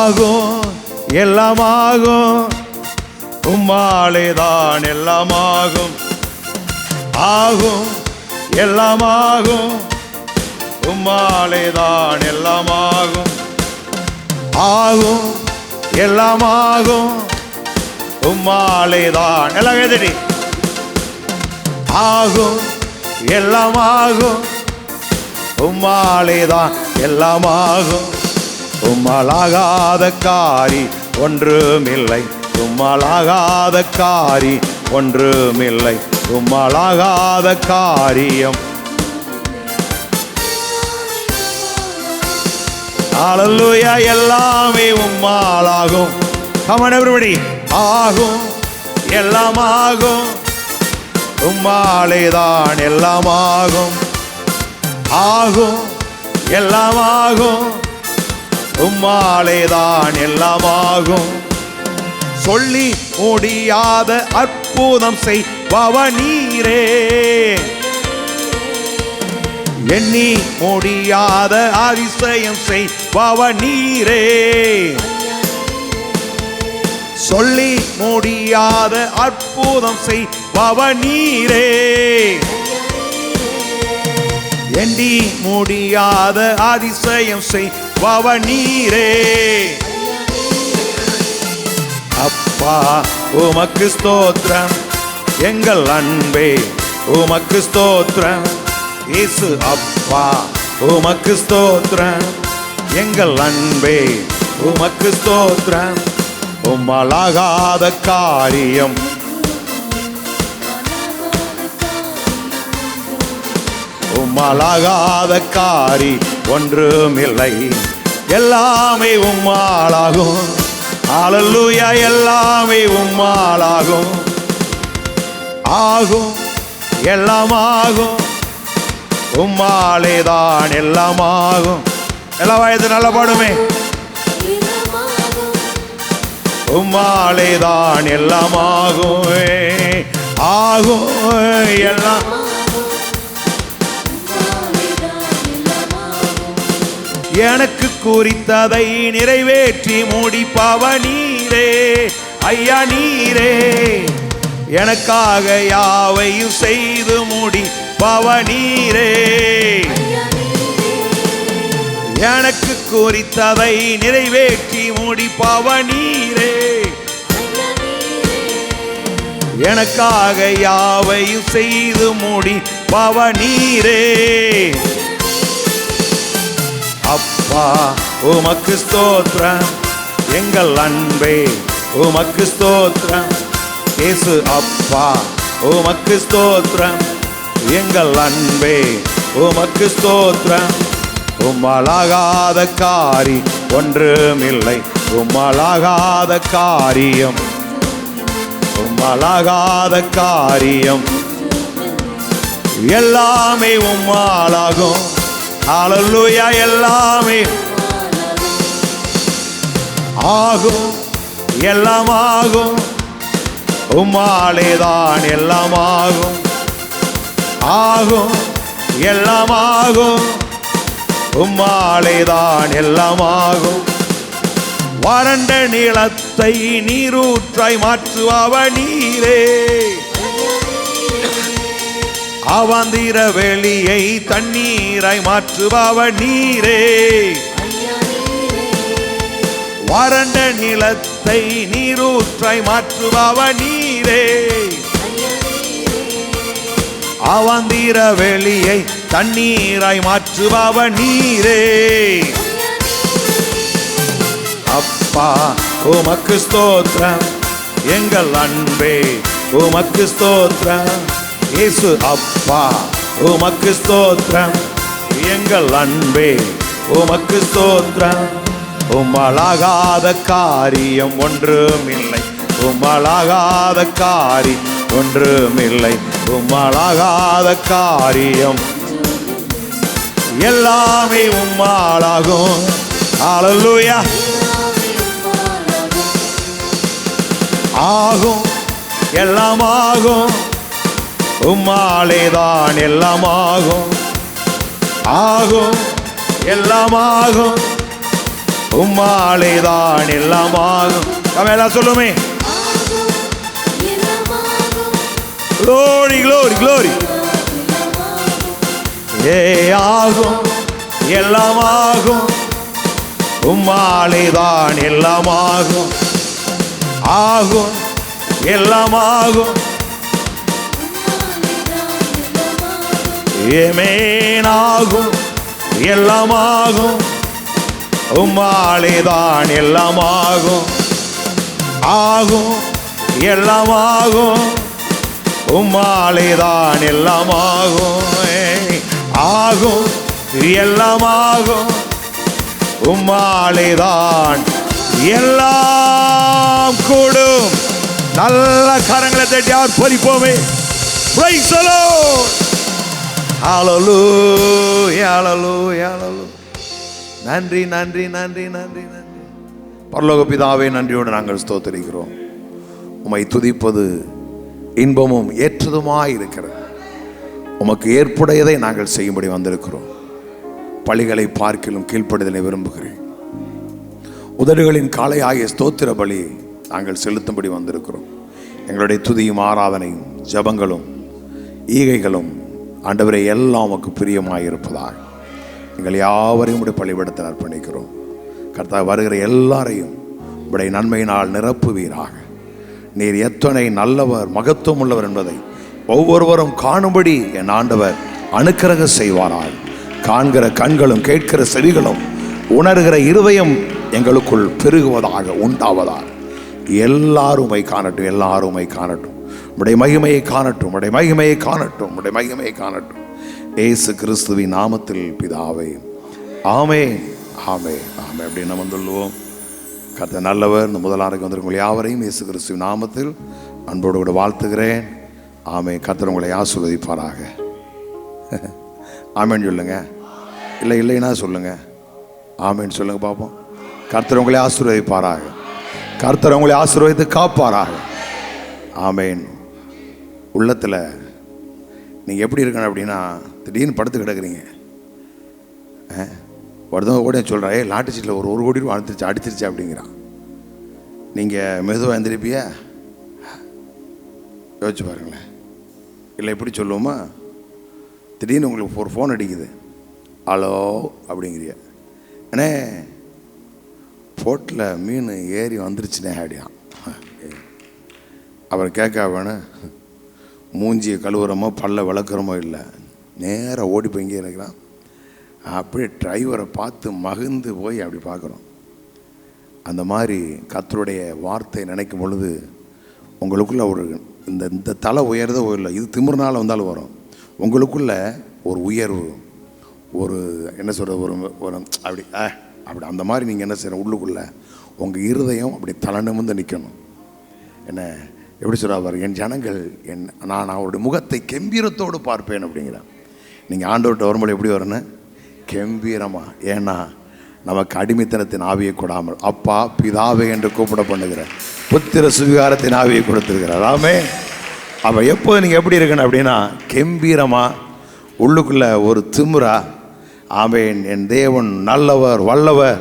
ஆகும் எல்லாமாகும், உம்மாலேதான் எல்லாமாகும். ஆகும் எல்லாமாகும், உம்மாலேதான் எல்லாமாகும். ஆகும் எல்லாமாகும், உம்மாலேதான் எல்லாம் எழுதி. ஆகும் எல்லாமாகும், உம்மாலேதான் எல்லாமாகும். உம்மாலாகாத காரி ஒன்றுமில்லை, உம்மாலாகாத காரி ஒன்றுமில்லை, உம்மாலாகாத காரியம். ஹல்லேலூயா. எல்லாமே உம்மாலாகும். Come on everybody. ஆகும் எல்லாமாகும், உம்மாலேதான் எல்லாமாகும். ஆகும் எல்லாமாகும், உம்மாலேதான் எல்லாமாகும். சொல்லி முடியாத அற்புதம் செய்பவ நீரே, எண்ணி முடியாத அதிசயம் செய்பவ நீரே. சொல்லி முடியாத அற்புதம் செய்பவ நீரே, எண்ணி முடியாத அதிசயம் செய்பவ நீரே. அப்பா உமக்கு ஸ்தோத்திரம், எங்கள் அன்பே உமக்கு ஸ்தோத்திரம். இயேசு அப்பா உமக்கு ஸ்தோத்திரம், எங்கள் அன்பே உமக்கு ஸ்தோத்திரம். உம்மாலாகாத காரியம், உம்மாலாகாத காரி ஒன்றுமில்லை. எல்லாமே உம்மாலாகும். ஹல்லேலூயா. எல்லாமே உம்மாலாகும். ஆகும் எல்லாமாகும், உம்மாலேதான் எல்லாமாகும். எல்லா வயது நல்ல பாடுமே. உம்மாலேதான் எல்லாமாகும். ஆகும் எல்லாம். எனக்கு குறித்ததை நிறைவேற்றி முடிப்பவ நீரே, ஐயா நீரே. எனக்காக யாவையும் செய்து முடிப்பவ நீரே. எனக்கு குறித்ததை நிறைவேற்றி முடிப்பவ நீரே. எனக்காக யாவையும் செய்து முடிப்பவ நீரே. அப்பா உமக்கு ஸ்தோத்திரம், எங்கள் அன்பே உமக்கு ஸ்தோத்திரம். இயேசு அப்பா உமக்கு ஸ்தோத்திரம், எங்கள் அன்பே உமக்கு ஸ்தோத்திரம். உம்மாலாகாத காரி ஒன்றுமில்லை, உம்மாலாகாத காரியம், உம்மாலாகாத காரியம். எல்லாமே உம்மாலாகும். ஹல்லேலூயா. எல்லாமே ஆகும் எல்லாமாகும், உம்மாலேதான் எல்லாமாகும். ஆகும் எல்லாமாகும், உம்மாலேதான் எல்லாமாகும். வறண்ட நிலத்தை நீரூற்றாய் மாற்றுபவ நீரே, அவாந்திர வெளியை தண்ணீராய் மாற்றுபவ நீரே. வறண்ட நிலத்தை நீரூற்றாய் மாற்றுபவ நீரே, அவாந்திர வெளியை தண்ணீராய் மாற்றுபவ நீரே. அப்பா உமக்கு ஸ்தோத்திரம், எங்கள் அன்பே உமக்கு ஸ்தோத்திரம். இயேசு அப்பா உமக்கு ஸ்தோத்திரம், எங்கள் அன்பே உமக்கு ஸ்தோத்திரம். உம்மாலாகாத காரியம் ஒன்றுமில்லை, உம்மாலாகாத காரி ஒன்றுமில்லை, உம்மாலாகாத காரியம். எல்லாமே உம்மாலாகும். ஹல்லேலூயா. ஆகும் எல்லாமாகும், உம்மாலேதான் எல்லாமாகும். ஆகும் எல்லாமாகும், உம்மாலேதான் எல்லாமாகும். எல்லாம் சொல்லுமே. Glory, glory, glory. ஆகும், எல்லாமாகும். உம்மாலேதான் எல்லாமாகும். ஆகும், எல்லாமாகும். ஏமேனாகும், எல்லாமாகும். உம்மாலேதான் எல்லாமாகும். ஆகும், எல்லாமாகும். உம்மாலேதான் எல்லாமாகும். ஆகும், எல்லாமாகும். உம்மாலேதான் எல்லாம் கூடும். நல்ல கரங்களை தட்டி ஆர்ப்பரிப்போமே. Praise the Lord. Hallelujah, hallelujah, hallelujah. நன்றி நன்றி நன்றி நன்றி நன்றி. பரலோக பிதாவே, நன்றியோடு நாங்கள் ஸ்தோத்திரிக்கிறோம். உம்மை துதிப்பது இன்பமும் ஏற்றதுமாய் இருக்கிறது. உமக்கு ஏற்புடையதை நாங்கள் செய்யும்படி வந்திருக்கிறோம். பலிகளை பார்க்கிலும் கீழ்ப்படுதலை விரும்புகிறேன். உதடுகளின் காலை ஆகிய ஸ்தோத்திர பலி நாங்கள் செலுத்தும்படி வந்திருக்கிறோம். எங்களுடைய துதியும் ஆராதனையும் ஜபங்களும் ஈகைகளும் ஆண்டவரை எல்லாம் உமக்கு பிரியமாய் இருப்பதாக எங்கள் யாவரையும் உடைய பலிபீடத்தில் அர்ப்பணிக்கிறோம். கர்த்தர் வருகிற எல்லாரையும் உடைய நன்மையினால் நிரப்புவீராக. நீர் எத்தனை நல்லவர், மகத்துவம் உள்ளவர் என்பதை ஒவ்வொருவரும் காணும்படி என் ஆண்டவர் அனுக்கிரக செய்வாரால். காண்கிற கண்களும் கேட்கிற செவிகளும் உணர்கிற இருதயம் எங்களுக்குள் பெருகுவதாக, உண்டாவதாக. எல்லாருமை காணட்டும், எல்லாருமை காணட்டும். உடைய மகிமையை காணட்டும், உடைய மகிமையை காணட்டும், உடைய மகிமையை காணட்டும். இயேசு கிறிஸ்துவின் நாமத்தில் பிதாவே, ஆமென், ஆமென், ஆமென். அப்படின்னு நம்ம சொல்லுவோம். கர்த்தர் நல்லவர். இந்த முதலாருக்கு வந்திருக்கும் யாவரையும் இயேசு கிறிஸ்துவின் நாமத்தில் அன்போடு கூட வாழ்த்துகிறேன். ஆமென். கர்த்தர் உங்களை ஆசீர்வதிப்பாராக. ஆமென் சொல்லுங்க. இல்லைன்னா சொல்லுங்க. ஆமென் சொல்லுங்க பார்ப்போம். கர்த்தர் உங்களை ஆசீர்வதிப்பாராக. கர்த்தர் உங்களை ஆசீர்வதித்து காப்பாராக. ஆமென். உள்ளத்தில் நீங்கள் எப்படி இருக்கணும் அப்படின்னா, திடீர்னு படுத்து கிடக்குறீங்க. ஒருத்தவங்க கூட சொல்கிறேன், லாட்டு சீட்டில் ஒரு கோடி ரூபா அடிச்சிருச்சு அப்படிங்கிறான். நீங்கள் மெதுவாக எழுந்திருப்பியா? யோசிச்சு பாருங்களேன். இல்லை எப்படி சொல்லுவோமா, திடீர்னு உங்களுக்கு ஒரு ஃபோன் அடிக்குது, ஹலோ அப்படிங்கிறிய, அண்ணே போட்டில் மீன் ஏறி வந்துருச்சுனே அப்படியா. அவர் கேட்க வேணும், மூஞ்சியை கழுவுறமோ பல்ல விளக்குறமோ இல்லை, நேராக ஓடி போய் இங்கே இருக்கிறான். அப்படியே டிரைவரை பார்த்து மகிழ்ந்து போய் அப்படி பார்க்குறோம். அந்த மாதிரி கர்த்தருடைய வார்த்தை நினைக்கும் பொழுது உங்களுக்குள்ள ஒரு இந்த தலை உயர்தோ இல்லை, இது திமிர்னால வந்தாலும் வரும். உங்களுக்குள்ள ஒரு உயர்வு, ஒரு என்ன சொல்கிறது, ஒரு அப்படி அப்படி அந்த மாதிரி நீங்கள் என்ன செய்யணும், உள்ளுக்குள்ளே உங்கள் இருதயம் அப்படி தலை நிமிர்ந்து நிற்கணும். என்ன எப்படி சொல்கிறார், என் ஜனங்கள் நான் அவருடைய முகத்தை கெம்பீரத்தோடு பார்ப்பேன் அப்படிங்கிறான். நீங்கள் ஆண்டவர்கிட்ட வரும்போது எப்படி வரணும், கெம்பீரமாக. ஏன்னா நமக்கு அடிமைத்தனத்தின் ஆவியை கொடாமல் அப்பா பிதாவே என்று கூப்பிட பண்ணுகிற புத்திர சுவிகாரத்தின் ஆவியை கொடுத்துருக்கிறார். ஆமே. அப்போ எப்போது நீங்கள் எப்படி இருக்கணும் அப்படின்னா, கெம்பீரமாக, உள்ளுக்குள்ளே ஒரு திமிரா. ஆமேன். என் தேவன் நல்லவர், வல்லவர்,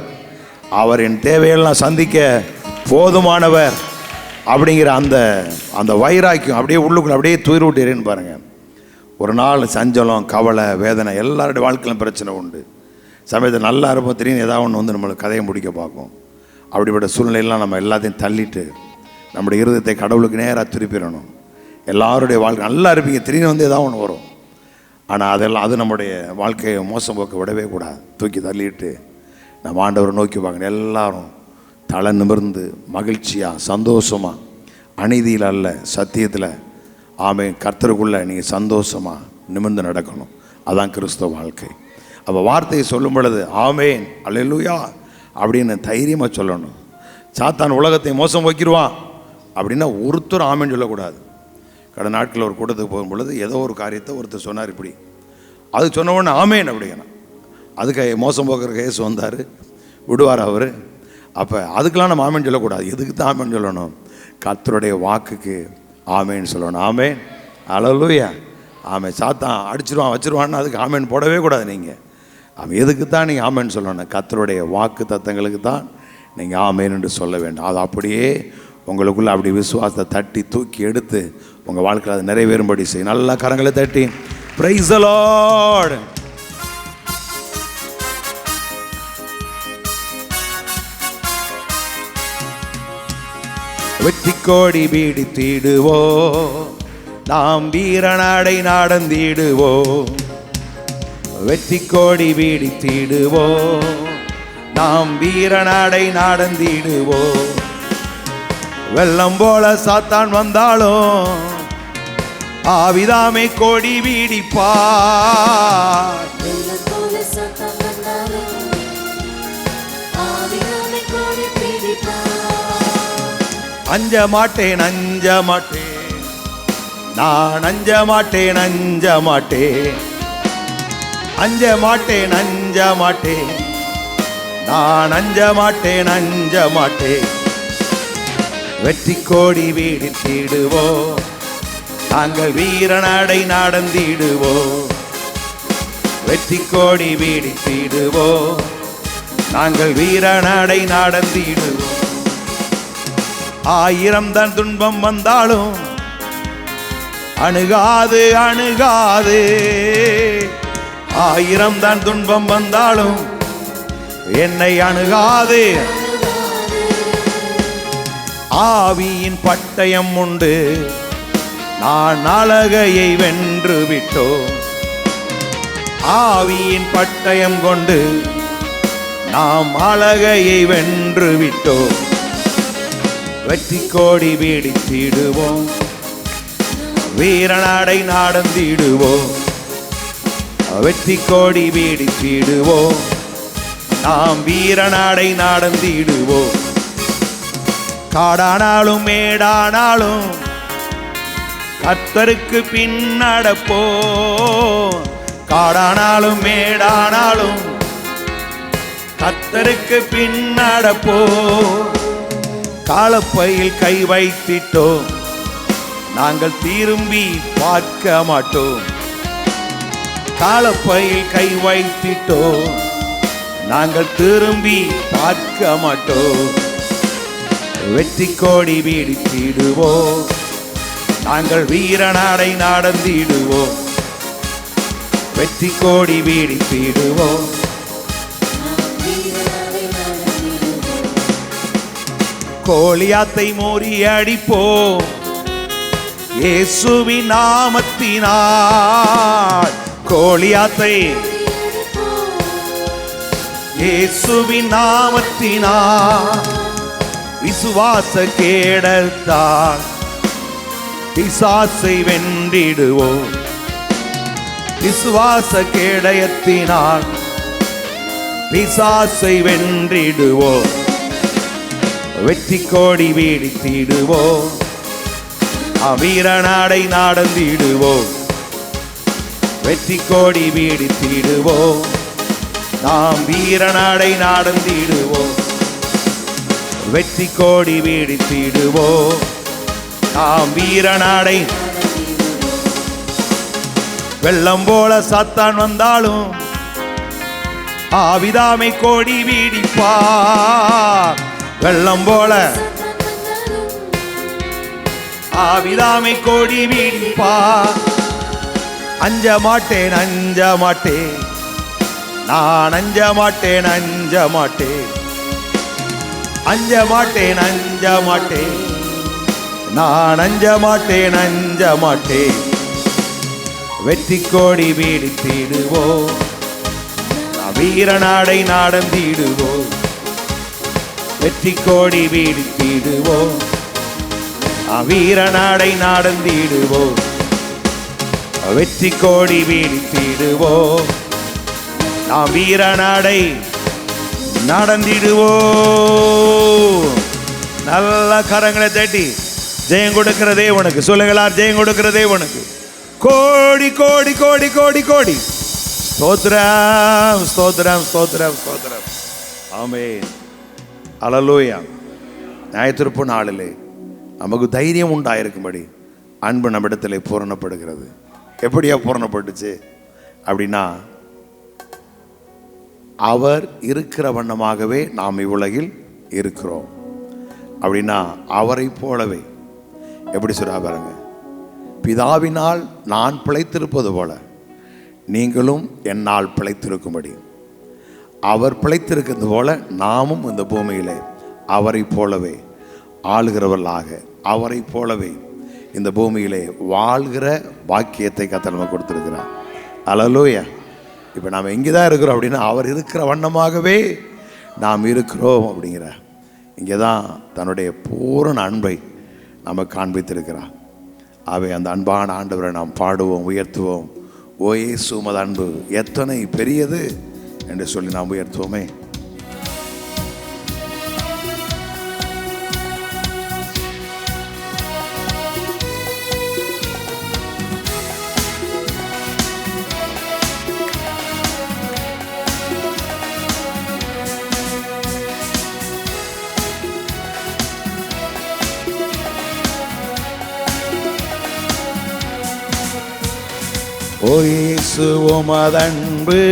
அவர் என் தேவையெல்லாம் சந்திக்க போதுமானவர் அப்படிங்கிற அந்த வைராக்கியம் அப்படியே உள்ளுக்குள்ள அப்படியே துயிர் விட்டுறேன்னு பாருங்கள். ஒரு நாள் சஞ்சலம், கவலை, வேதனை, எல்லாருடைய வாழ்க்கையிலும் பிரச்சனை உண்டு. சமயத்தில் நல்லா இருப்போம், திடீர்னு ஏதாவது ஒன்று வந்து நம்மளுக்கு கதையை முடிக்க பார்க்கும். அப்படிப்பட்ட சூழ்நிலையெல்லாம் நம்ம எல்லாத்தையும் தள்ளிட்டு நம்முடைய இருதயத்தை கடவுளுக்கு நேராக திருப்பிடணும். எல்லாருடைய வாழ்க்கை நல்லா இருப்பீங்க, திடீர்னு வந்து ஏதாவது ஒன்று வரும். ஆனால் அதெல்லாம் அது நம்முடைய வாழ்க்கையை மோசம் போக்க விடவே கூடாது. தூக்கி தள்ளிட்டு நம்ம ஆண்டவரை நோக்கி பார்க்கணும். எல்லாரும் தலை நிமிர்ந்து மகிழ்ச்சியாக சந்தோஷமாக, அநீதியில் அல்ல சத்தியத்தில், ஆமென், கர்த்தருக்குள்ளே நீங்கள் சந்தோஷமாக நிமிர்ந்து நடக்கணும். அதான் கிறிஸ்தவ வாழ்க்கை. அப்போ வார்த்தையை சொல்லும் பொழுது ஆமென் அல்லேலூயா அப்படின்னு தைரியமாக சொல்லணும். சாத்தான் உலகத்தை மோசம் வைக்கிடுவான் அப்படின்னா ஒருத்தர் ஆமென் சொல்லக்கூடாது. கடந்த நாட்களில் ஒரு கூட்டத்துக்கு போகும் பொழுது ஏதோ ஒரு காரியத்தை ஒருத்தர் சொன்னார். இப்படி அது சொன்ன உடனே ஆமென் அப்படிங்கண்ணா. அதுக்கு மோசம் போக்குற கேஸ் வந்தார், விடுவார் அவர். அப்போ அதுக்கெலாம் நம்ம ஆமென் சொல்லக்கூடாது. எதுக்கு தான் ஆமென் சொல்லணும், கர்த்தருடைய வாக்குக்கு ஆமென் சொல்லணும். ஆமென் அல்லேலூயா. ஆமென். சாத்தான் அடிச்சிருவான் வச்சிருவான்னு அதுக்கு ஆமென் போடவே கூடாது. நீங்கள் அவன் எதுக்கு தான் நீங்கள் ஆமேன்னு சொல்லணும்? கர்த்தருடைய வாக்கு தத்தங்களுக்கு தான் நீங்கள் ஆமேன் என்று சொல்ல வேண்டும். அது அப்படியே உங்களுக்குள்ள அப்படி விசுவாசத்தை தட்டி தூக்கி எடுத்து உங்கள் வாழ்க்கையில் அதை நிறைவேறும்படி செய்யும். நல்லா கரங்களை தட்டி பிரைஸ் தி லார்ட். வெற்றி கோடி பீடித்திடுவோ, நாம் வீரநாடை நடந்திடுவோ. வெற்றி கோடி பீடித்திடுவோ, நாம் வீரநாடை நடந்திடுவோ. வெள்ளம் போல சாத்தான் வந்தாலும் ஆவிதாமை கோடி வீடிப்பார். அஞ்ச மாட்டேன் அஞ்ச மாட்டேன், நான் அஞ்ச மாட்டேன் அஞ்ச மாட்டேன். அஞ்ச மாட்டேன் அஞ்ச மாட்டேன், நான் அஞ்ச மாட்டேன் அஞ்ச மாட்டேன். வெற்றி கோடி வீடித்திடுவோ, நாங்கள் வீரநாடை நடந்திடுவோ. வெற்றி கோடி வீடித்திடுவோ, நாங்கள் வீரநாடை நடந்திடுவோ. 1000 தான் துன்பம் வந்தாலும் அணுகாது அணுகாது. 1000 தான் துன்பம் வந்தாலும் என்னை அணுகாது. ஆவியின் பட்டயம் உண்டு, நான் அழகையை வென்று விட்டோ. ஆவியின் பட்டயம் கொண்டு நாம் அழகையை வென்று விட்டோ. வெற்றி கோடி வீடித்திடுவோம், வீரநாடை நடந்திடுவோம். வெற்றி கோடி வீடித்திடுவோம், நாம் வீரநாடை நடந்திடுவோம். காடானாலும் மேடானாலும் கர்த்தருக்கு பின் நடப்போம். காடானாலும் மேடானாலும் கர்த்தருக்கு பின் நடப்போம். காலப்பையில் கை வைத்திட்டோம், நாங்கள் திரும்பி பார்க்க மாட்டோம். காலப்பையில் கை வைத்திட்டோம், நாங்கள் திரும்பி பார்க்க மாட்டோம். வெற்றி கோடி வீடித்திடுவோம், நாங்கள் வீரநாடை நடந்திடுவோம். வெற்றி கோடி வீடித்திடுவோம். கோலியாத்தை முறியடிப்போம், இயேசுவின் நாமத்தினால். கோலியாத்தை இயேசுவின் நாமத்தினால். விசுவாச கேடத்தால் பிசாசை வென்றிடுவோம். விசுவாச கேடயத்தினால் பிசாசை வென்றிடுவோம். வெற்றி கோடி வீடித்திடுவோம், வீரநாடை நடந்திடுவோம். வெற்றி கோடி வீடித்திடுவோம், நாம் வீரநாடை நடந்திடுவோம். வெற்றி கோடி வீடித்திடுவோம், நாம் வீரநாடை. வெள்ளம் போல சாத்தான் வந்தாலும் ஆவிதாமை கோடி வீடிப்பார். வெள்ளம் போல ஆவிதாமை கோடி வீடிப்பார். அஞ்ச மாட்டேன் அஞ்ச மாட்டேன், நான் அஞ்ச மாட்டேன் அஞ்ச மாட்டேன். அஞ்ச மாட்டேன் அஞ்ச மாட்டேன், நான் அஞ்ச மாட்டேன் அஞ்ச மாட்டேன். வெற்றி கோடி வீடித்திடுவோம், வீரநாடை நடந்திடுவோம். வெற்றி கோடி வீடித்திடுவோம், வீரநாடை நடந்திடுவோம். வெற்றி கோடி வீடித்திடுவோம், நாம் வீரநாடை நடந்திடுவோம். நல்ல கரங்களை தட்டி ஜெயம் கொடுக்கிற தேவனுக்கு சொல்லுங்களார், ஜெயம் கொடுக்கிற தேவனுக்கு கோடி கோடி கோடி கோடி கோடி ஸ்தோத்திரம் ஸ்தோத்திரம் ஸ்தோத்திரம் ஸ்தோத்திரம். ஆமென். அல்லேலூயா. ஞாயிற்றுப்பு நாளிலே நமக்கு தைரியம் உண்டாயிருக்கும்படி அன்பு நம்மிடத்தில் பூரணப்படுகிறது. எப்படியா பூரணப்பட்டுச்சு அப்படின்னா, அவர் இருக்கிற வண்ணமாகவே நாம் இவ்வுலகில் இருக்கிறோம். அப்படின்னா அவரை போலவே, எப்படி சொல்றா பாருங்க, பிதாவினால் நான் பிழைத்திருப்பது போல நீங்களும் என்னால் பிழைத்திருக்கும்படி, அவர் பிழைத்திருக்கிறது போல நாமும் இந்த பூமியிலே அவரை போலவே ஆளுகிறவர்களாக, அவரை போலவே இந்த பூமியிலே வாழ்கிற பாக்கியத்தை கர்த்தர் நமக்கு கொடுத்திருக்கிறார். அல்லேலூயா. இப்போ நாம் எங்கே தான் இருக்கிறோம் அப்படின்னா அவர் இருக்கிற வண்ணமாகவே நாம் இருக்கிறோம் அப்படிங்கிற இங்கே தான் தன்னுடைய பூரண அன்பை நமக்கு காண்பித்திருக்கிறார். ஆகவே அந்த அன்பான ஆண்டவரை நாம் பாடுவோம், உயர்த்துவோம். ஓ இயேசு உமது அன்பு எத்தனை பெரியது என்று சொல்லி நாம் உயர்த்துவோமே. ஓ இயேசு உமது அன்பு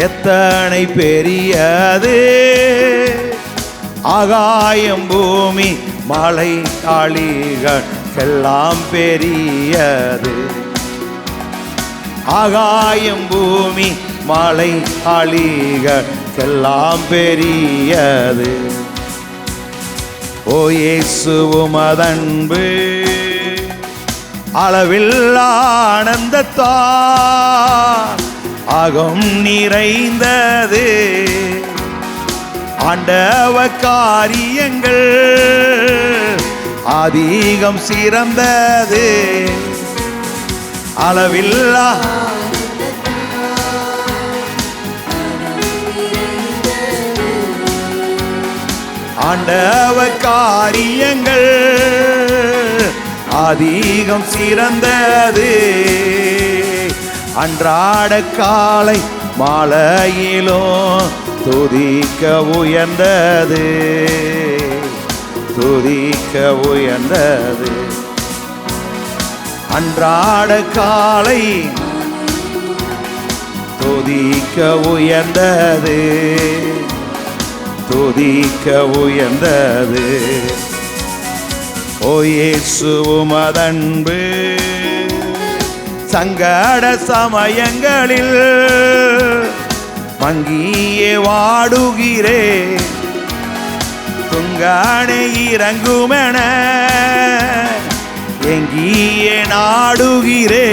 எத்தனை பெரியது, ஆகாயம் பூமி மலை காளிகளுக்கெல்லாம் பெரியது, ஆகாயம் பூமி மலை காளிகளுக்கெல்லாம் பெரியது. ஓ இயேசு உமது அன்பு அளவில்லா ஆனந்தத்தால் அகம் நிறைந்தது, ஆண்டவ காரியங்கள் அதிகம் சிறந்தது, அளவில்லா ஆண்டவ காரியங்கள் அதிகம் சிறந்தது, அன்றாட காலை மாலையிலும் துதிக்க உயர்ந்தது, துதிக்க உயர்ந்தது, அன்றாட காலை துதிக்க உயர்ந்தது, துதிக்க உயர்ந்தது. ஓ இயேசு உமது அன்பு சங்கட சமயங்களில் மங்கியே வாடுகிறே, துங்கானே இறங்குமென எங்கியே நாடுகிறே,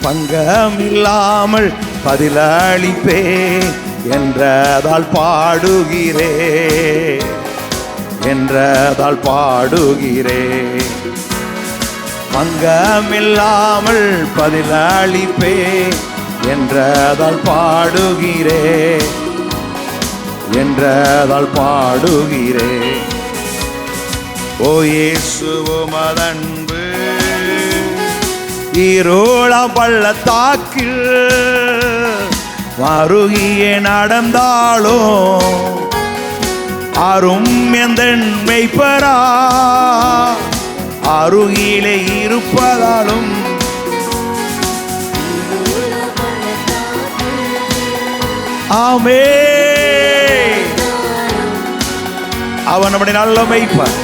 பங்கமில்லாமல் பதிலளிப்பே என்றதால் பாடுகிறே, என்றதால் பாடுகிறே, பங்கமில்லாமல் பதிலளிப்பே என்றதால் பாடுகிறே, என்றதால் பாடுகிறே. ஓ இயேசு உமது அன்பு இருளாம் பள்ளத்தாக்கில் மருகியே நடந்தாலும் அரும் எந்த மெய்ப்பரா அருகிலே இருப்பதாலும், ஆமே அவன் நம்முடைய நல்ல மெய்ப்பர்.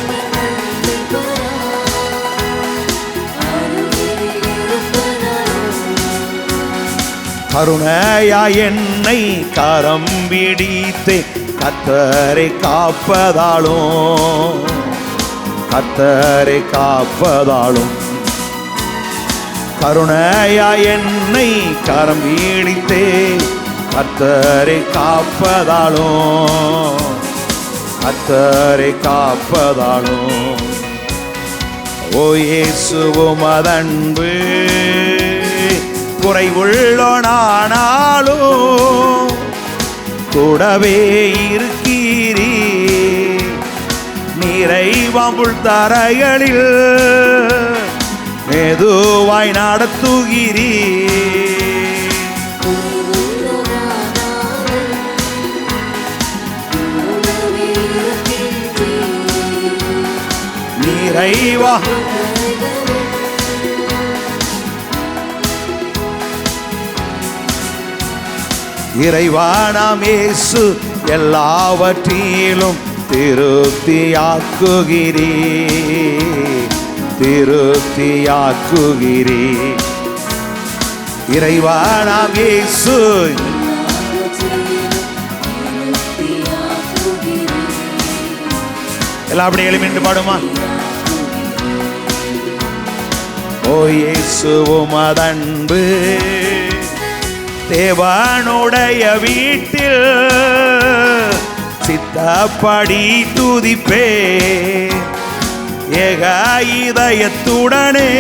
கருணையா என்னை கரம் பிடித்தே கர்த்தரை காப்பதாலும், கர்த்தரை காப்பதாலும், கருணையா என்னை கரம் பிடித்தே கர்த்தரை காப்பதாலும், கர்த்தரை காப்பதாலும். ஓ இயேசு உமது அன்பு குறைவுள்ளோனானாலும் கூடவே இருக்கீரீ, நிறைவாம்புள் தரைகளில் மெதுவாய் நடத்துகிறீ. நிறைவா இறைவா நாம் இயேசு எல்லாவற்றிலும் திருப்தியாக்குகிறீ, திருப்தியாக்குகிறீ. இறைவா நாம் இயேசு எல்லாம் அப்படி எழுமின்று பாடுமா? ஓ இயேசு உமதன்பு தேவனுடைய வீட்டில் சித்தப்படி துதிப்பே, ஏக இதயத்துடனே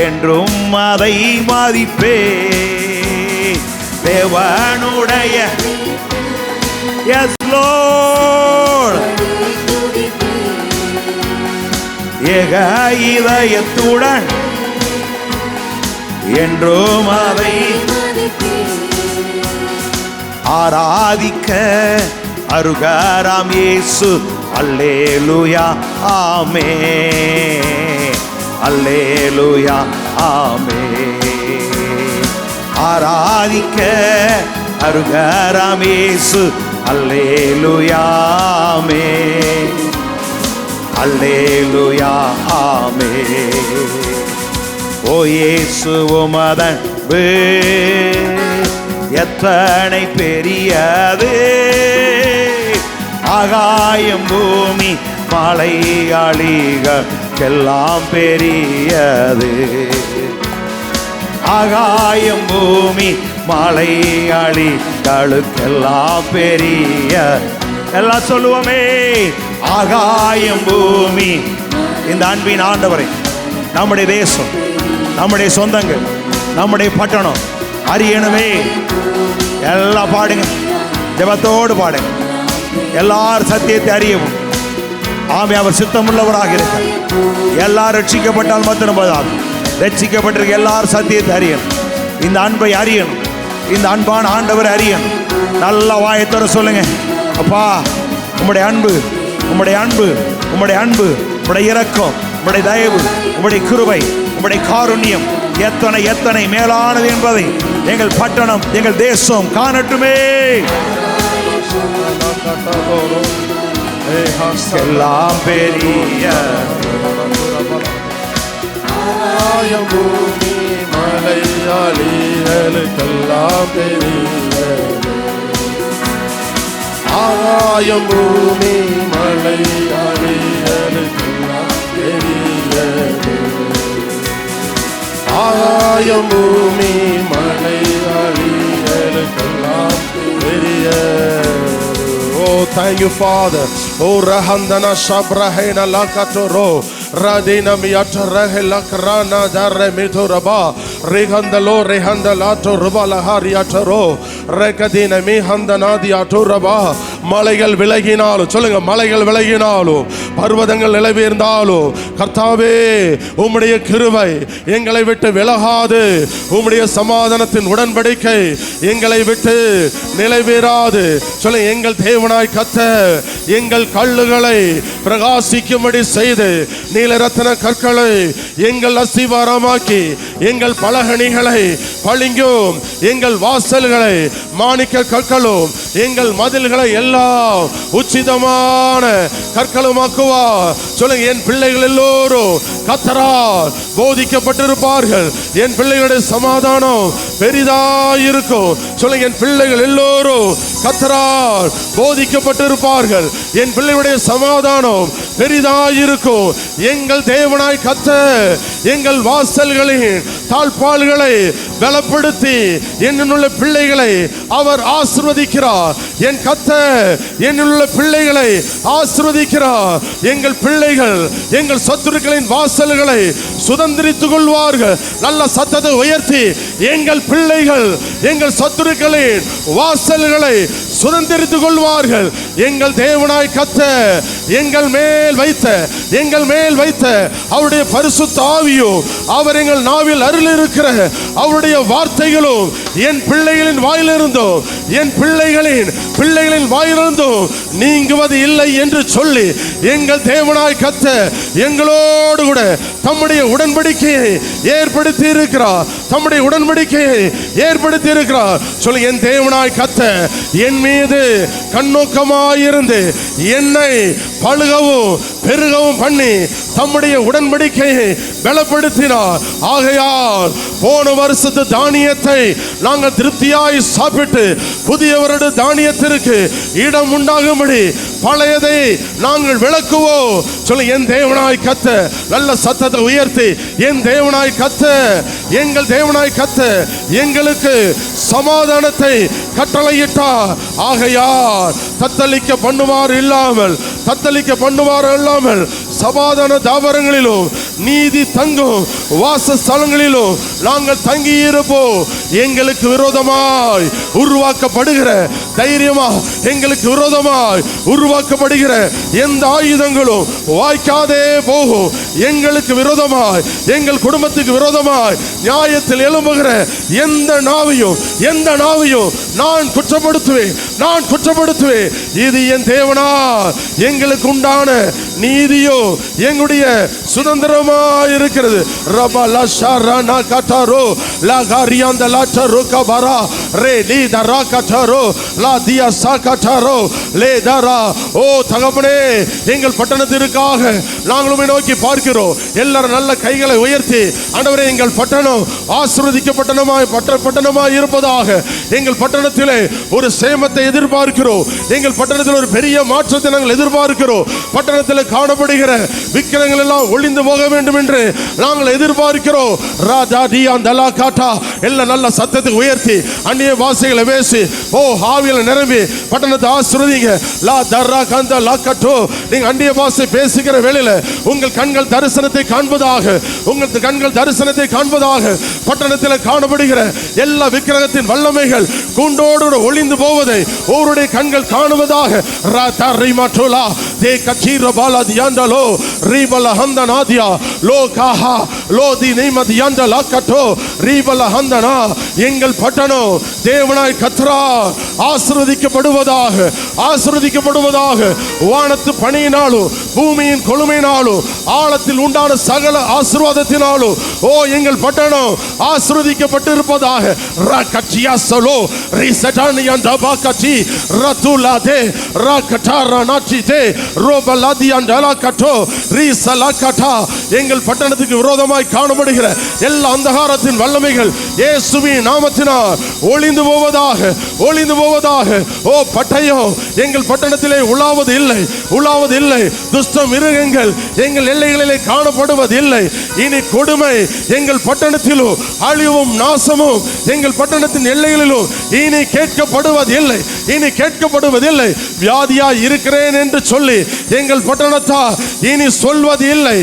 என்றும் அதை மதிப்பே. தேவனுடைய Yes Lord ஏக இதயத்துடன் என்றும் அதை ஆராதிக்க அருகாராம் இயேசு. அல்லேலூயா ஆமென், அல்லேலூயா ஆமென். ஆராதிக்க அருகாராம் இயேசு. அல்லேலூயா ஆமென், அல்லேலூயா ஆமென். ஓ இயேசு உமதன்பு எத்தனை பெரியது, ஆகாயம் பூமி மலையாளிகளுக்கெல்லாம் பெரியது. ஆகாயம் பூமி மலையாளிகளுக்கெல்லாம் பெரிய. எல்லாம் சொல்லுவோமே, ஆகாயம் பூமி. இந்த அன்பின் ஆண்டவரை நம்முடைய தேசம், நம்முடைய சொந்தங்கள், நம்முடைய பட்டணம் அறியணுமே. எல்லாம் பாடுங்க, ஜெபத்தோடு பாடுங்க. எல்லாரும் சத்தியத்தை அறியவும். ஆமே, அவர் சித்தமுள்ளவராக இருக்கிறார். எல்லாரும் ரட்சிக்கப்பட்டால் மாத்திரம் போதாது, ரட்சிக்கப்பட்டிருக்க எல்லாரும் சத்தியத்தை அறியணும். இந்த அன்பை அறியணும், இந்த அன்பான ஆண்டவரை அறியணும். நல்ல வாயத்தோட சொல்லுங்க, அப்பா உம்முடைய அன்பு, உம்முடைய அன்பு, உம்முடைய அன்பு, உம்முடைய இரக்கம், உம்முடைய தயவு, உம்முடைய கிருபை, உம்முடைய காருண்யம் எத்தனை எத்தனை மேலானது என்பதை எங்கள் பட்டணம், எங்கள் தேசம் காணட்டுமே. எல்லாம் பெரிய பூமி மலையாளிகளுக்கெல்லாம் பெரிய. ஆகாயம் பூமி மலையாளிகளுக்கெல்லாம் பெரியது. ஆகாயம் பூமி மலையாளிகளுக்கெல்லாம் பெரியது. Oh, thank you, Father. Oh, Rahandana Shabrahena Lakatoro. Radina miata rahela krana dare mituraba rehandalo rehandalato rubala hariataro rekadina mihandana diaturaba. மலைகள் விலகினாலும் சொல்லுங்க, மலைகள் விலகினாலும் பர்வதங்கள் நிலைபெயர்ந்தாலும் கர்த்தாவே உம்முடைய கிருபை எங்களை விட்டு விலகாது, உம்முடைய சமாதானத்தின் உடன்படிக்கை எங்களை விட்டு நிலைபெறாது. சொல்லுங்க, எங்கள் தேவனாய் கர்த்தர் எங்கள் கல்லுகளை பிரகாசிக்கும்படி செய்து நீலரத்ன கற்களை எங்கள் அஸ்திவாரமாக்கி எங்கள் பலகணிகளை பளிங்கும், எங்கள் வாசல்களை மாணிக்க கற்களும், எங்கள் மதில்களை எல்லாம் உச்சிதமான கற்களுமாக்குவா. சொல்லுங்க, என் பிள்ளைகள் எல்லோரும் கர்த்தரால் போதிக்கப்பட்டிருப்பார்கள். என் பிள்ளைகளுடைய சமாதானம் பெரிதாயிருக்கும். சொல்லுங்க, என் பிள்ளைகள் எல்லோரும் கர்த்தரால் போதிக்கப்பட்டிருப்பார்கள். என் பிள்ளைகளுடைய சமாதானம் பெரிதாயிருக்கும். எங்கள் தேவனாய் கர்த்தர் எங்கள் வாசல்களின் தாழ்பால்களை பலப்படுத்தி என்னுள்ள பிள்ளைகளை அவர் ஆசீர்வதிக்கிறார். என் கர்த்தர் என்னுள்ள பிள்ளைகளை ஆசீர்வதிக்கிறார். எங்கள் பிள்ளைகள் எங்கள் சத்துருக்களின் வாசல்களை சுதந்திரித்துக் கொள்வார்கள். நல்ல சத்தத்தை உயர்த்தி, எங்கள் பிள்ளைகள் எங்கள் சத்துருக்களின் வாசல்களை சுதந்திரித்துக் கொள்வார்கள். எங்கள் தேவனாய் கர்த்தர் எங்கள் மேல் வைத்த அவருடைய பரிசுத்த ஆவியும் அவர் எங்கள் நாவில் அருள் இருக்கிற அவருடைய வார்த்தைகளும் என் பிள்ளைகளின் வாயிலிருந்தும் என் பிள்ளைகளின் வாயிலிருந்தும் நீங்குவது இல்லை என்று சொல்லி எங்கள் தேவனாய் கர்த்தர் எங்களோடு கூட தம்முடைய உடன்படிக்கையை ஏற்படுத்தி இருக்கிறார். சொல்லி என் தேவனாய் கர்த்தர் என் மீது கண்ணோக்கமாயிருந்து என்னை பழுகவும் பெருகவும் பண்ணி தம்முடைய உடன்படிக்கையை பலப்படுத்தினார். ஆகையால் போன வருஷத்து தானியத்தை நாங்கள் திருப்தியாய் சாப்பிட்டு புதிய வருட தானியத்திற்கு இடம் உண்டாகும்படி பழையதை நாங்கள் விளக்குவோம். சொல்லி என் தேவனாய் கர்த்தர் நல்ல சத்தத்தை உயர்த்தி என் தேவனாய் கர்த்தர் எங்கள் தேவனாய் கர்த்தர் எங்களுக்கு சமாதானத்தை கட்டளையிட்டார். ஆகையால் தத்தளிக்க பண்ணுவார் இல்லாமல் சமாதான தாவரங்களிலும் நீதி தங்கும் வாசஸ்தலங்களிலும் நாங்கள் தங்கி இருப்போம். எங்களுக்கு விரோதமாய் உருவாக்கப்படுகிற தைரியமா எங்களுக்கு விரோதமாய் உருவாக்கப்படுகிற எந்த ஆயுதங்களும் வாய்க்காதே போகும். எங்களுக்கு விரோதமாய் எங்கள் குடும்பத்துக்கு விரோதமாய் நியாயத்தில் எழும்புகிற எந்த நாவையும் நான் குற்றப்படுத்துவேன். இது என் தேவனா எங்களுக்கு உண்டான நீதியோ எங்களுடைய சுதந்திரமாய் இருக்கிறது. ரபா லஷாரானா கட்டாரோ லகாரியாந்த லாட்டரோ கபரா ரே டி தரா கட்டாரோ லா தியா சா கட்டாரோ லே தரா. ஓ தகப்பனே, எங்கள் பட்டணத்திற்காக நாங்களும் நோக்கி பார்க்கிறோம். எல்லாரும் நல்ல கைகளை உயர்த்தி ஆண்டவரே, எங்கள் பட்டணம் பட்டணமாய் இருப்பதாக. எங்கள் பட்டணத்திலே ஒரு சேமத்தை எதிர்பார்க்கிறோம். எங்கள் பட்டணத்தில் ஒரு பெரிய மாற்றத்தை நாங்கள் எதிர்பார்க்கிறோம். பட்டணத்தில் காணப்படுகிற விக்கிரங்கள் எல்லாம் ஒளிந்து போக வேண்டும் என்று நாங்கள் எதிர்பார்க்கிறோம். ராஜா டியா தலா காட்டா எல்லாம் நல்ல சத்தத்தை உயர்த்தி அந்நிய வாசைகளை பேசி ஓ ஆவியில நிரம்பி பட்டணத்தை ஆசீர்வதிங்க. லா தர்ரா கந்த லா கட்டோ. நீங்க அந்நிய வாசை பேசுகிற வேளையில உங்கள் கண்கள் தரிசனத்தை காண்பதாக. பட்டணத்தில் காணப்படுகிற எல்லா விக்கிரகத்தின் வல்லமைகள் கூண்டோடு ஒளிந்து போவதை ஒருடைய கண்கள் காணுவதாக. ராதா ரிமாட்டோலா தே கச்சீர பாலா தியாண்டலோ ரீபல ஹந்தனாதியா லோ காஹா லோ தி நிமதி யாண்டலா கட்டோ ரீபல ஹந்தனா. எங்கள் பட்டணம் தேவனாய் கர்த்தரா ஆசீர்வதிக்கப்படுவதாக. வானத்து பணியினாலும் பூமியின் கொழுமையினாலும் ஆழத்தில் உண்டான சகல ஆசீர்வாதத்தினாலும் ஓ எங்கள் பட்டணம் ஆசீர்வதிக்கப்பட்டிருப்பதாக. ரகச்சியா சலோ ரிசடானியன் தபாகச்சி ரதுலாதே ரகட்டாரனாச்சிதே ரோபலாதியண்டலா கட்டோ ரிசலகட்டா. எங்கள் பட்டணத்துக்கு விரோதமாய் காணப்படுகிற எல்லா அந்தகாரத்தின் வல்லமைகள் இயேசுவின் நாமத்தினால் ஒளிந்து போவதாக. ஓ பட்டயம் எங்கள் பட்டணத்திலே உலாவது இல்லை. துஷ்ட மிருகங்கள் எங்கள் எல்லைகளிலே காணப்படுவதில்லை. இனி கொடுமை எங்கள் பட்டணத்திலும் அழிவும் நாசமும் எங்கள் பட்டணத்தின் எல்லைகளிலும் இனி கேட்கப்படுவதில்லை. வியாதியாய் இருக்கிறேன் என்று சொல்லி எங்கள் பட்டணத்தார் இனி சொல்வதில்லை.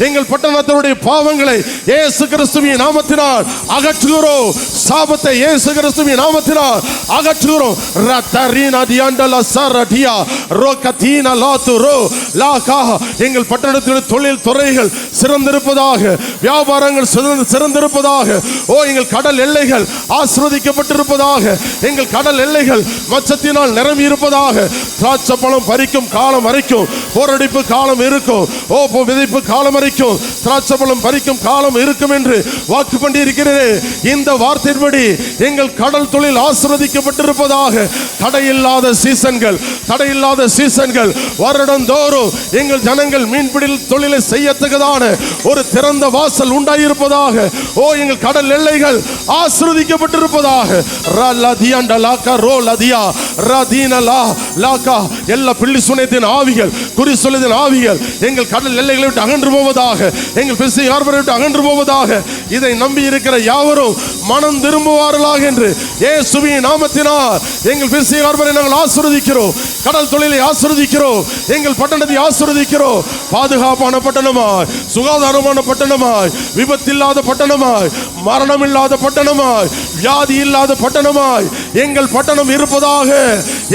எங்கள் பட்டணத்தினுடைய பாவங்களை இயேசு கிறிஸ்துவின் நாமத்தினால் அகற்றுகிறோம். சாபத்தை இயேசு கிறிஸ்துவின் நாமத்தினால் அகற்றுகிறோம். ரத்தரீனா டியாண்டலா சரடியா ரோகதீனா லாதுரோ லாகா. எங்கள் பட்டணத்தில் தொழில் துறைகள் சிறந்திருப்பதாக. வியாபாரங்கள் சிறந்திருப்பதாக. ஓ எங்கள் கடல் எல்லைகள் ஆசீர்வதிக்கப்பட்டிருப்பதாக. எங்கள் கடல் எல்லைகள் மச்சத்தினால் நிரம்பி இருப்பதாக. திராட்சை பழம் பறிக்கும் காலம் வரைக்கும் போரடிப்பு காலம் இருக்கும். ஓ விதைப்பு காலம் வரைக்கும் திராட்சை பழம் பறிக்கும் காலம் இருக்கும் என்று வாக்கு பண்ணியிருக்கிறேன். இந்த வார்த்தையின்படி எங்கள் கடல் தொழில் ஆசீர்வதிக்கப்பட்டிருப்பதாக. தடையில்லாத சீசன்கள் வருடந்தோறும் எங்கள் ஜனங்கள் மீன்பிடி தொழிலை செய்யத்தக்கதான ஒரு திறந்த வாசல் உண்டாயிருப்பதாக. ஓ எங்கள் கடல் எல்லைகள் ஆசீர்வதிக்கப்பட்டிருப்பதாக. எல்லா பிள்ளி சுனைத்தின் ஆவிகள் குறி சொல்லின் ஆவிகள் எங்கள் கடல் எல்லைகளை விட்டு அகன்று போவதாக. எங்கள் பிசை யார்வரை விட்டு அகன்று போவதாக. இதை நம்பி இருக்கிற யாவரும் மனம் திரும்புவார்களாக என்று இயேசுவின் நாமத்தினால் எங்கள் பிசை யார்வரை நாங்கள் ஆசீர்வதிக்கிறோம். கடல் தொழிலை ஆசீர்வதிக்கிறோம். எங்கள் பட்டணத்தை ஆசீர்வதிக்கிறோம். பாதுகாப்பான பட்டணமாய் சுகாதாரமான பட்டணமாய், விபத்தில்லாத பட்டணமாய், மரணம் இல்லாத பட்டணமாய், வியாதி இல்லாத பட்டணமாய் எங்கள் பட்டணம் இருப்பதாக.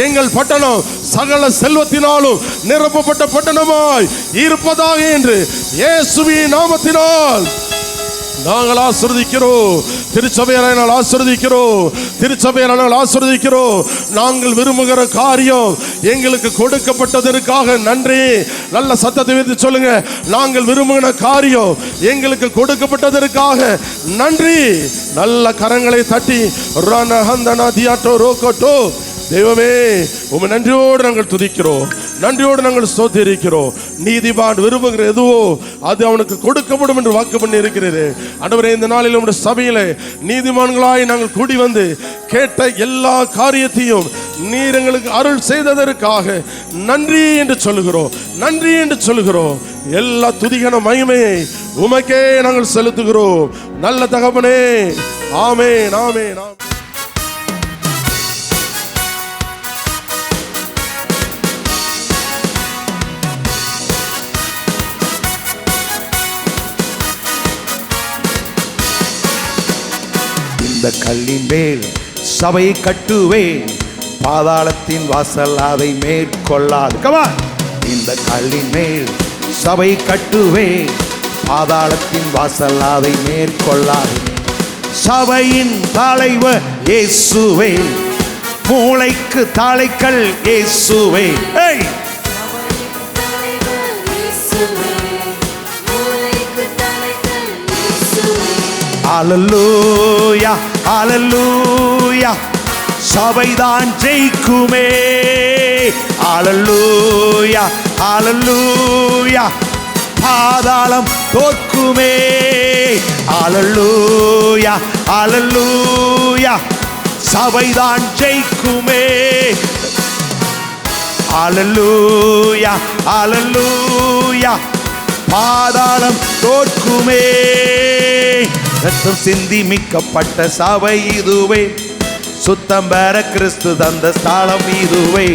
எங்கள் பட்டணம் சகல செல்வத்தினாலும் நிரப்பப்பட்ட பட்டணமாய் இருப்பதாக என்று இயேசுவின் நாமத்தினால் நாங்கள் ஆசீர்வதிக்கிறோம். திருச்சபையாரை நாங்கள் ஆசீர்வதிக்கிறோம். திருச்சபையாரை நாங்கள் ஆசீர்வதிக்கிறோம். நாங்கள் விரும்புகிற காரியம் எங்களுக்கு கொடுக்கப்பட்டதற்காக நன்றி. நல்ல சத்தத்தை வைத்து சொல்லுங்க. நாங்கள் விரும்புகிற காரியம் எங்களுக்கு கொடுக்கப்பட்டதற்காக நன்றி. நல்ல கரங்களை தட்டி ரணஹந்தனா தியாட்டோ ரோகோட்டோ. தெய்வமே உம்மை நன்றியோடு நாங்கள் துதிக்கிறோம், நன்றியோடு நாங்கள் ஸ்தோத்திரிக்கிறோம். நீதிமான் விரும்புகிற எதுவோ அது அவனுக்கு கொடுக்கப்படும் என்று வாக்கு பண்ணி இருக்கிறது. ஆண்டவரே, இந்த நாளில் உம்முடைய சபையிலே நீதிமான்களாய் நாங்கள் கூடி வந்து கேட்ட எல்லா காரியத்தையும் நீர் எங்களுக்கு அருள் செய்ததற்காக நன்றி என்று சொல்லுகிறோம், நன்றி என்று சொல்லுகிறோம். எல்லா துதிகன மகிமையை உமக்கே நாங்கள் செலுத்துகிறோம். நல்ல தகப்பனே, ஆமென், ஆமென், ஆமென். இந்த கல்லின் மேல் சபையை கட்டுவேன், பாதாளத்தின் வாசல் அதை மேற்கொள்ளாது. கமான். இந்த கல்லின் மேல் சபை கட்டுவேன், பாதாளத்தின் வாசல் அதை மேற்கொள்ளாது. சபையின் தலைவர் இயேசுவே, மூளைக்கு தாளைக்கல் இயேசுவே. ஏய், அல்லேலூயா, அல்லேலூயா. சபைதான் ஜெயிக்குமே. அல்லேலூயா, அல்லேலூயா. பாதாளம் தோற்குமே. அல்லேலூயா, அல்லேலூயா. சபைதான் ஜெயிக்குமே. அல்லேலூயா, அல்லேலூயா. பாதாளம் தோற்குமே. ரத்தம் சிந்தி மிக்கப்பட்ட சபை இதுவே, சுத்தம் பெற கிறிஸ்து தந்த ஸ்தலம் இதுவே.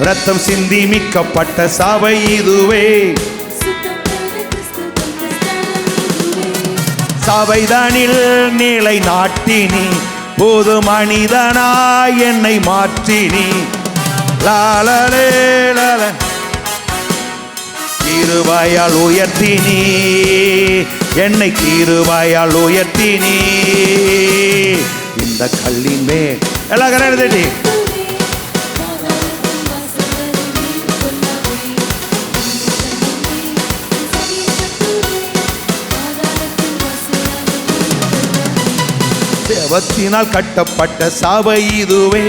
ரத்தம் சிந்தி மிக்கப்பட்ட சபை இதுவே, சபைதனில் நிலை நாட்டினி, புது மனிதனாய் என்னை மாற்றினி. லாலலே லால கிருபையால் உயர்த்தினி, என்னை கிருபையால் உயர்த்தினி. இந்த கல்லின் மேல் எல்லா கரடி தேவத்தினால் கட்டப்பட்ட சபை இதுவே,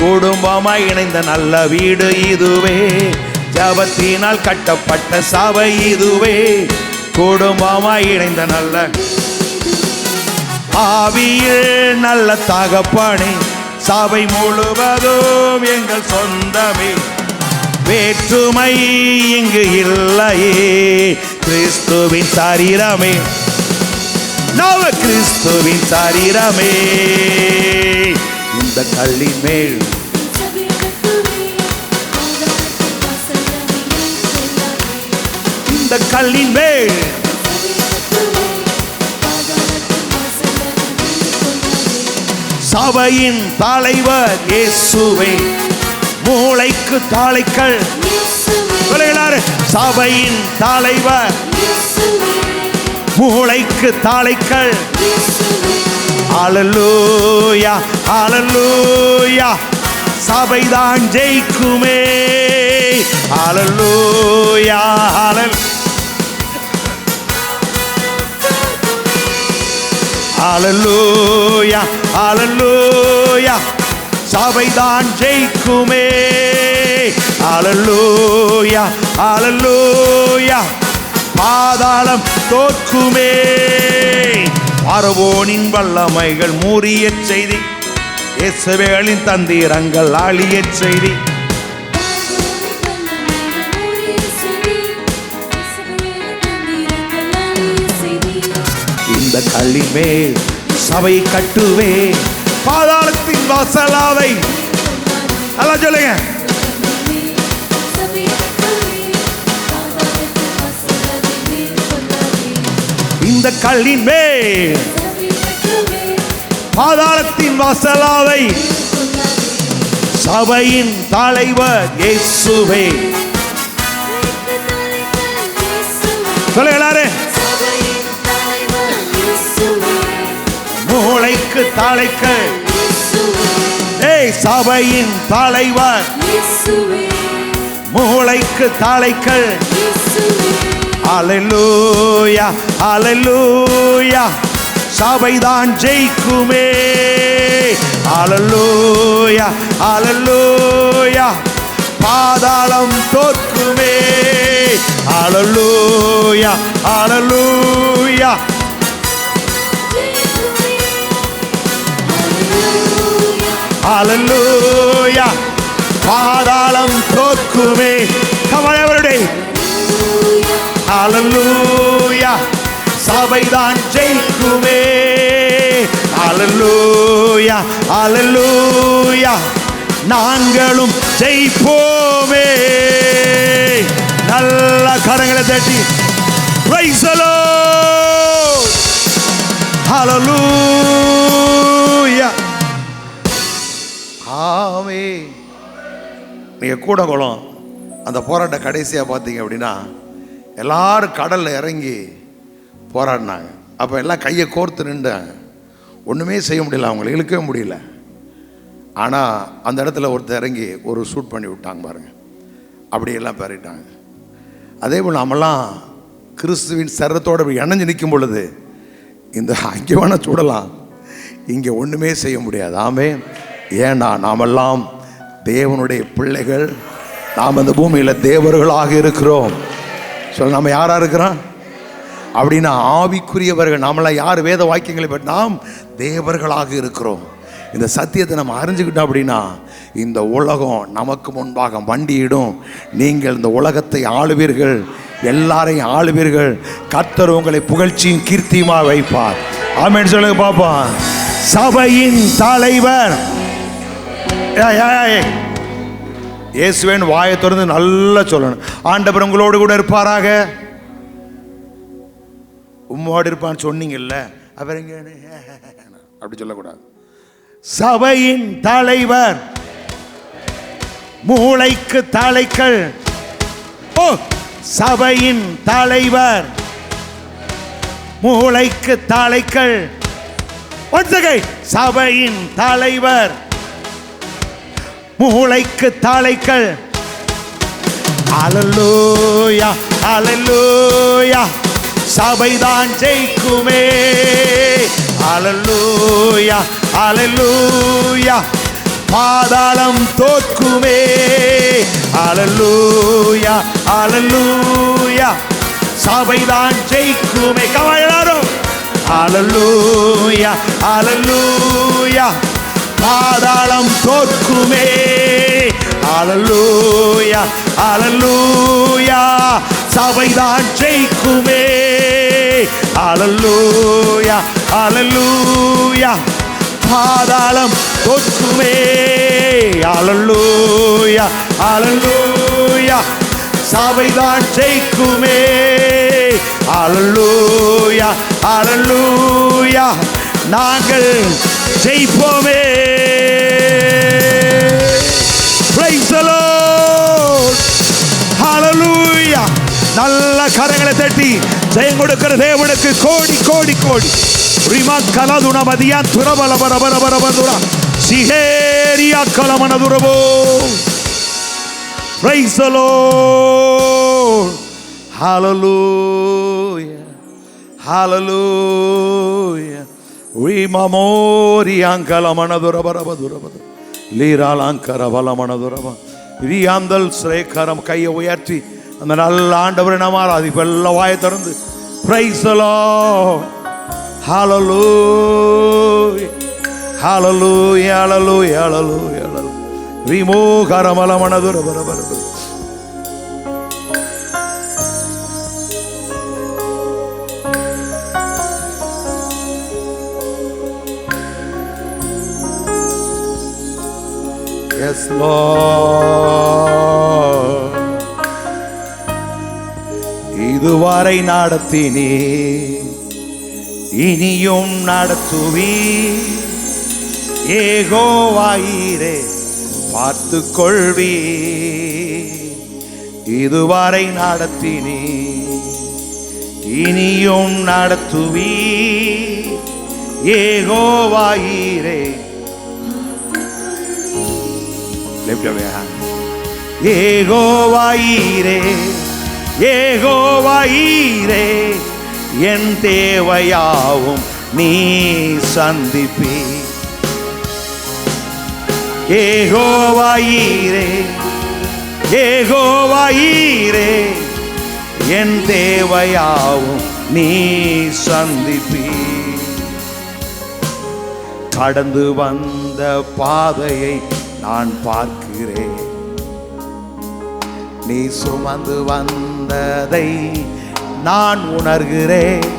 குடும்பமாய் இணைந்த நல்ல வீடு இதுவே. ஜபத்தினால் கட்டப்பட்ட சபை இதுவே, குடும்பமாய் இணைந்த நல்ல ஆவியில் நல்ல தகப்பனே. சபை முழுவதும் எங்கள் சொந்தமே, வேற்றுமை இங்கு இல்லையே. கிறிஸ்துவின் சரீரமே, நவ கிறிஸ்துவின் சரீரமே. இந்த கல்லின் மேல் இந்த கல்லின் மேல் சபையின் தலைவர் இயேசுவே, மூளைக்கு தாளைக்கல். சபையின் தலைவர், மூளைக்கு தாளைக்கல். அல்லேலூயா, அல்லேலூயா. சபைதான் ஜெயிக்குமே. அல்லேலூயா, அல்லேலூயா, அல்லேலூயா. சபைதான் ஜெயிக்குமே. அல்லேலூயா, அல்லேலூயா. பாதாளம் தோற்குமே. பார்வோனின் வல்லமைகள் மூறிய செய்தி, இயேசுவேலின் தந்திரங்கள் ஆழிய செய்தி. இந்த கல்லின் மேல் சபை கட்டுவே, பாதாளத்தின் வாசலாவை. நல்லா சொல்லுங்க. இந்த கல்லின் மேல் பாதாளத்தின் வாசலாவை சபையின் தலைவர் இயேசுவே. சொல்லுங்க எல்லாரும். மூளைக்கு தலைக்கள் சபையின் தலைவர் மூளைக்கு தலைக்கள். அல்லேலூயா அல்லேலூயா சபைதான் ஜெயிக்குமே. அல்லேலூயா அல்லேலூயா பாதாளம் தோற்குமே. அல்லேலூயா அல்லேலூயா அல்லேலூயா பாதாளம் தோற்குமே. Come on everybody. அல்லேலூயா சபைதான் ஜெயிக்குமே. அல்லேலூயா அல்லேலூயா நாங்களும் ஜெயிப்போமே. நல்ல கரங்களை தட்டி praise the Lord. Hallelujah. ஆமென். நீங்க கூடங்குளம் அந்த போராட்ட கடைசியாக பார்த்தீங்க அப்படின்னா எல்லாரும் கடலில் இறங்கி போராடினாங்க. அப்போ எல்லாம் கையை கோர்த்து நின்றாங்க. ஒன்றுமே செய்ய முடியல, அவங்களை இழுக்கவே முடியல. ஆனால் அந்த இடத்துல ஒருத்தர் இறங்கி ஒரு ஷூட் பண்ணி விட்டாங்க பாருங்க. அப்படியெல்லாம் பெறிட்டாங்க. அதே போல் நம்மெல்லாம் கிறிஸ்துவின் சரத்தோடு இணைஞ்சு நிற்கும் பொழுது இந்த அங்கே வேணால் சுடலாம், இங்கே ஒன்றுமே செய்ய முடியாது. ஆமென். ஏன்னா நாமெல்லாம் தேவனுடைய பிள்ளைகள். நாம் அந்த பூமியில் தேவர்களாக இருக்கிறோம். சொல்ல நம்ம யாராக இருக்கிறோம் அப்படின்னா ஆவிக்குரியவர்கள். நாமெல்லாம் யார் வேத வாக்கியங்களை பற்றி நாம் தேவர்களாக இருக்கிறோம். இந்த சத்தியத்தை நம்ம அறிஞ்சுக்கிட்டோம் அப்படின்னா இந்த உலகம் நமக்கு முன்பாக வண்டியிடும். நீங்கள் இந்த உலகத்தை ஆளுவீர்கள், எல்லாரையும் ஆளுவீர்கள். கர்த்தர் உங்களை புகழ்ச்சியும் கீர்த்தியுமா வைப்பார். ஆமென் சொல்லுங்க பாப்போம். சபையின் தலைவர் இயேசுவின் வாயை திறந்து நல்லா சொல்லணும். ஆண்டவர் உங்களோடு கூட இருப்பாராக. உம்மோடு இருப்பான்னு சொன்னீங்கல்ல, அவர் எங்க அப்படி சொல்லக்கூடாது. சபையின் தலைவர் மூளைக்கு தலைக்கள். ஓ சபையின் தலைவர் மூளைக்கு தலைக்கள். சபையின் தலைவர் மூளைக்கு தலைக்கள். அல்லேலூயா அல்லேலூயா சபைதான் ஜெயிக்குமே. அல்லேலூயா அல்லேலூயா பாதாளம் தோற்குமே. அல்லேலூயா அல்லேலூயா சபைதான் ஜெயிக்குமே. எல்லாரும் அல்லேலூயா அல்லேலூயா பாதாளம் தோற்குமே. அல்லேலூயா அல்லேலூயா சபைதான் ஜெயிக்குமே. அல்லேலூயா அல்லேலூயா பாதாளம் தோற்குமே. அல்லேலூயா அல்லேலூயா சபைதான் ஜெயிக்குமே. அல்லேலூயா அல்லேலூயா நாங்கள் ஜெயிப்போமே. Praise the Lord. Hallelujah. நல்ல கரங்களை தட்டி ஜெயம் கொடுக்கிற தேவனுக்கு கோடி கோடி கோடி. ரிமா கலதுன மதியா துரபல பரபர பரபந்துரா சிஹேரியா கலமன துரபோ. Praise the Lord. Hallelujah. Hallelujah. Rimamori ankala manadura barabadurabad லீராலாங்கர பலமனதுரபா விரியாந்தல் ஸ்ரேகரம் கையை உயர்த்தி அந்த நல்ல ஆண்டவரை நாம் ஆராதிப்போம். எல்லாம் வாயை திறந்து praise the Lord. hallelujah hallelujah hallelujah hallelujah ரிமோ கரமலமனதுரபரபர. Yes, Lord. இதுவரை நடத்தினே இனியும் நடத்துவி. யெகோவாயீரே பார்த்து கொள்வி. இதுவரை நடத்தினி, இனியும் நடத்துவி. யெகோவாயீரே. Lift up your hand. யெகோவாயீரே, யெகோவாயீரே, என் தேவையாவும் நீ சந்திப்பி. யெகோவாயீரே, யெகோவாயீரே, என் தேவையாவும் நீ சந்திப்பி. கடந்து வந்த பாதையை நான் பார்க்கிறேன், நீ சுமந்து வந்ததை நான் உணர்கிறேன்.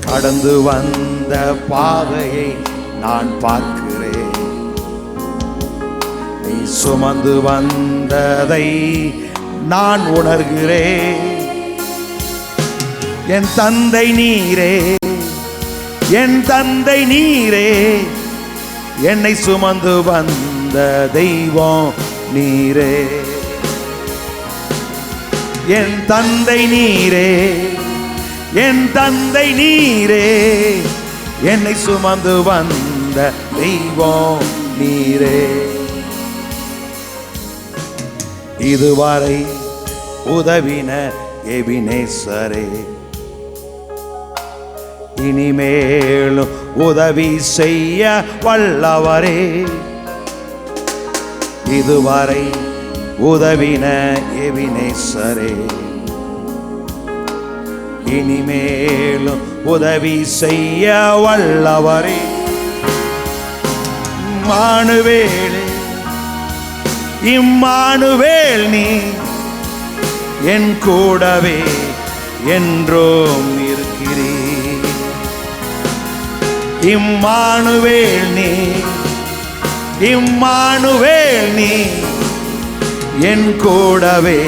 கடந்து வந்த பாதையை நான் பார்க்கிறேன், நீ சுமந்து வந்ததை நான் உணர்கிறேன். என் தந்தை நீரே, என் தந்தை நீரே, என்னை சுமந்து வந்த தெய்வம் நீரே. என் தந்தை நீரே, என் தந்தை நீரே, என்னை சுமந்து வந்த தெய்வம் நீரே. இதுவரை உதவின எபினேசரே, இனிமேலும் உதவி செய்ய வல்லவரே. இதுவரை உதவின எபினேசரே, இனிமேலும் உதவி செய்ய வல்லவரே. இம்மானுவேல், இம்மானுவேல், நீ என் கூடவே என்றும் இருக்கிறீர். இம்மானுவேல் நீ, இம்மானுவேல் நீ என் கூடவே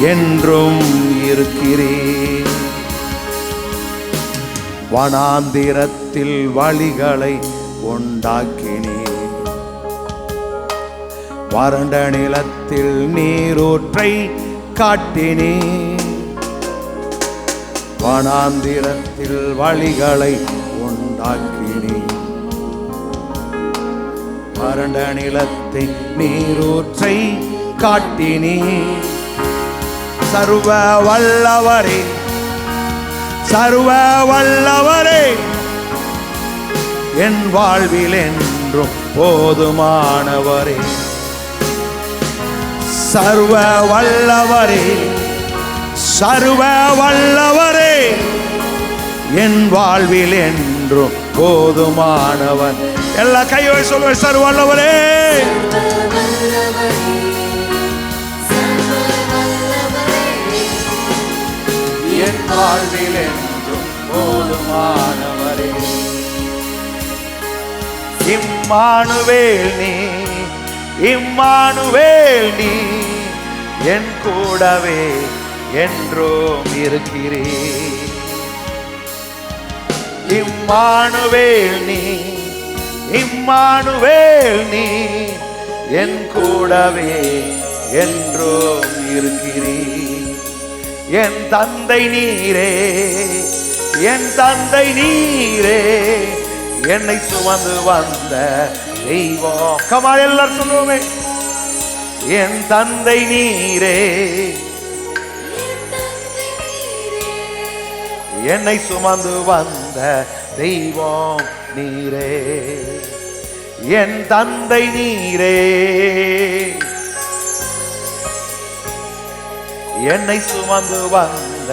என்றும் இருக்கிறீர். வனாந்திரத்தில் வழிகளை உண்டாக்கினீர், வறண்ட நிலத்தில் நீரூற்றை காட்டினீர். வனாந்திரத்தில் வழிகளை உண்டாக்கினீர், வறண்ட நிலத்தை நீரூற்றை காட்டினீர். சர்வ வல்லவரே, சர்வ வல்லவரே, என் வாழ்வில் என்றும் போதுமானவரே. சர்வ வல்லவரே, சர்வ வல்லவரே, என் வாழ்வில் என்றும் போதுமானவர். எல்லா கையை சொல்லுவேன். சர்வ வல்லவரே, என் வாழ்வில் என்றும் போதுமானவரே. இம்மானுவேல் நீ, இம்மானுவேல் நீ என் கூடவே என்றும் இருக்கிறீர். இம்மானுவேல் நீ, இம்மானுவேல் நீ என் கூடவே என்றும் இருக்கிறீர். என் தந்தை நீரே, என் தந்தை நீரே, என்னை சுமந்து வந்த தெய்வம். கமா எல்லாரும் சொல்லுவோமே. என் தந்தை நீரே, என்னை சுமந்து வந்த தெய்வம் நீரே. என் தந்தை நீரே, என்னை சுமந்து வந்த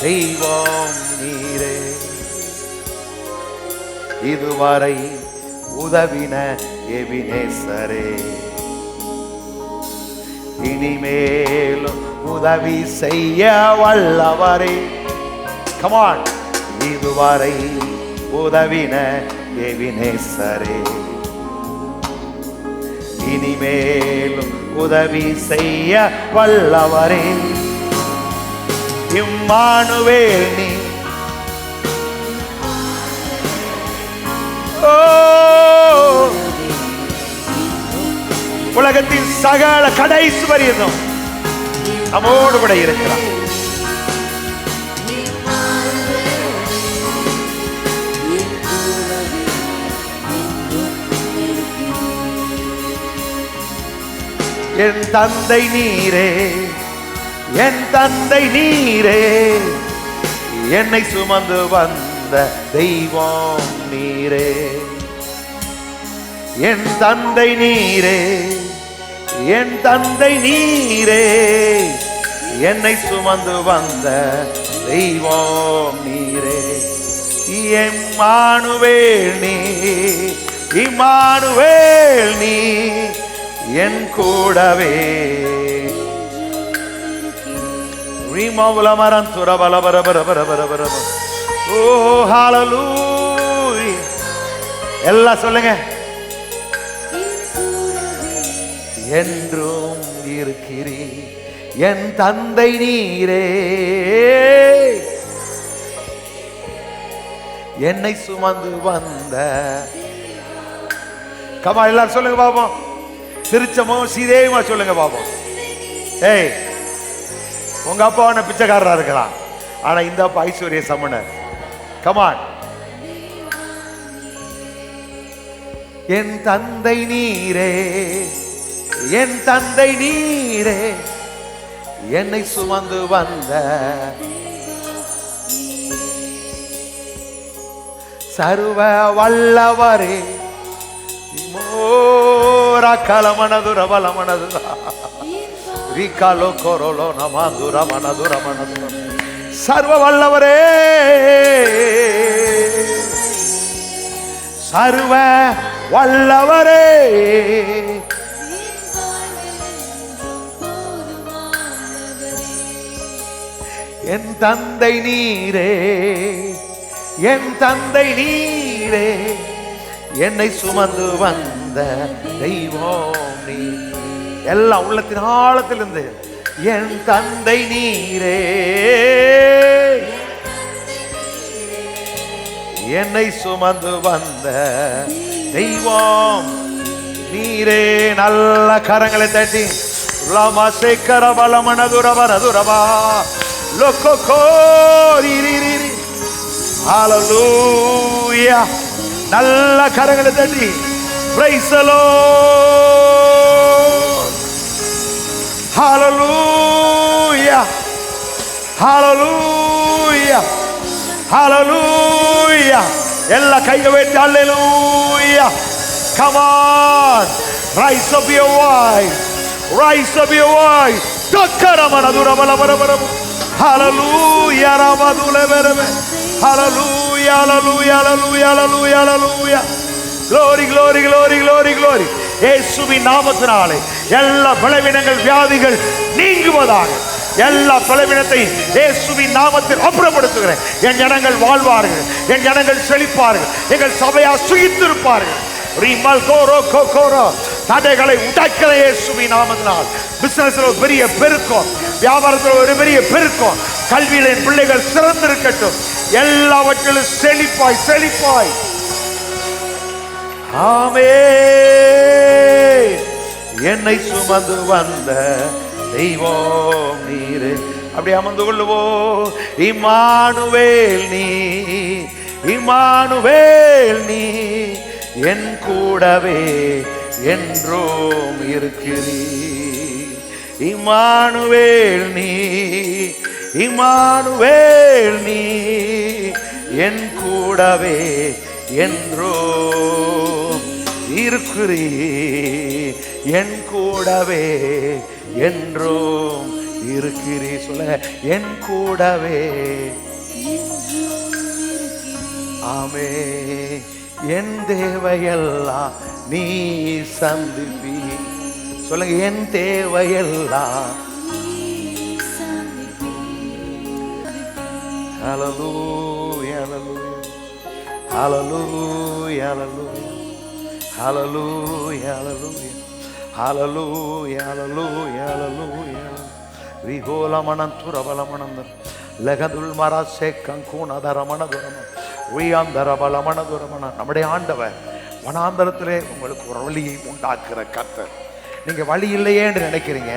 தெய்வம் நீரே. இதுவரை உதவின எபினேசரே, இனிமேலும் உதவி செய்ய வல்லவரே. Come on. இதுவரை உதவின எபினேசரே, இனிமேலும் உதவி செய்ய வல்லவரே. இம்மானுவேல் நீ, ஓ, உலகத்தின் சகல கடைசி வரையும் நம்மோடு கூட இருக்கிறார். என் தந்தை நீரே, என் தந்தை நீரே, என்னை சுமந்து வந்த தெய்வம் நீரே. என் தந்தை நீரே, என் தந்தை நீரே, என்னை சுமந்து வந்த தெய்வம் நீரே. இம்மானுவேல் நீ, இம்மானுவேல் நீ என் கூடவே. ரீமௌலமரன் துரபலபரபரபரபரபர. ஓ ஹalleluya. எல்லாம் சொல்லுங்க. என்றும் இருக்கிறீர் என் தந்தை நீரே, என்னை சுமந்து வந்த. கமா எல்லாரும் சொல்லுங்க பாப்போம். திருச்சமோ சீதேமா சொல்லுங்க பாப்போம். ஏய், உங்க அப்பா உன்ன பிச்சைக்காரரா இருக்கலாம், ஆனா இந்த அப்பா ஐஸ்வர்ய சமணர். கமான். என் தந்தை நீரே, என் தந்தை நீரே, என்னை சுமந்து வந்த சர்வ வல்லவரே. மோரா கலமனதுர பலமனதுரா ரிகாலோ கொரோலோ நமாதுர மனதுர மனதுர. சர்வ வல்லவரே, சர்வ வல்லவரே, என் தந்தை நீரே, என் தந்தை நீரே, என்னை சுமந்து வந்த தெய்வம் நீ. எல்லாம் உள்ளத்தின் ஆழத்திலிருந்து என் தந்தை நீரே, என்னை சுமந்து வந்த தெய்வம் நீரே. நல்ல கரங்களை தட்டி லமா சேக்கர பலமனதுரபரதுரபா லோகோரிரிரி. ஹalleluya. நல்ல கரங்களை தட்டி praise the Lord. Hallelujah, hallelujah, hallelujah. எல்லா கையை வைத்து hallelujah. Come on, rise up your voice, rise up your voice. Hallelujah, hallelujah, hallelujah, hallelujah, hallelujah, hallelujah. Glory, glory, glory, glory, glory. இயேசுவின் நாமத்தினாலே எல்லா பலவீனங்கள் வியாதிகள் நீங்குவதாக. எல்லா பலவீனத்தை இயேசுவின் நாமத்தில் அப்புறப்படுத்துகிறேன். என் ஜனங்கள் வாழ்வார்கள், என் ஜனங்கள் செழிப்பார்கள், எங்கள் சபையா சுகித்திருப்பார்கள். தடைகளை உடைக்கிற இயேசுவின் நாமத்தினால் பிசினஸ்ல ஒரு பெரிய பெருக்கம், வியாபாரத்தில் ஒரு பெரிய பெருக்கம், கல்வியில என் பிள்ளைகள் சிறந்திருக்கட்டும், எல்லாவற்றிலும் செழிப்பாய் செழிப்பாய். ஆமென். என்னை சுமந்து வந்த தெய்வம் நீரே. அப்படி அமர்ந்து கொள்ளுவோ. இம்மானுவேல் நீ, இம்மானுவேல் நீ என் கூடவே என்றும் இருக்கிறீர். இம்மானுவேல் நீ, இம்மானுவேல் நீ என் கூடவே என்றும் இருக்கிறீர். என் கூடவே என்றும் இருக்கிறீர். சொல்லுங்க, என் கூடவே. ஆமே. என் தேவையெல்லாம் நீ சந்திப்பி. சொல்லுங்க, என் தேவையெல்லாம். ஹல்லேலூயா, ஹல்லேலூயா, ஹல்லேலூயா, ஹல்லேலூயா, ஹல்லேலூயா, ஹல்லேலூயா, ஹல்லேலூயா. ரிகோலமனன் துரபலமனந்தர் லகதுல் மரசே கங்கூனதரமனதுரம நம்முடைய ஆண்டவர் வனாந்தரத்திலே உங்களுக்கு ஒரு வழியை உண்டாக்குற கர்த்தர். நீங்க வழி இல்லையே என்று நினைக்கிறீங்க,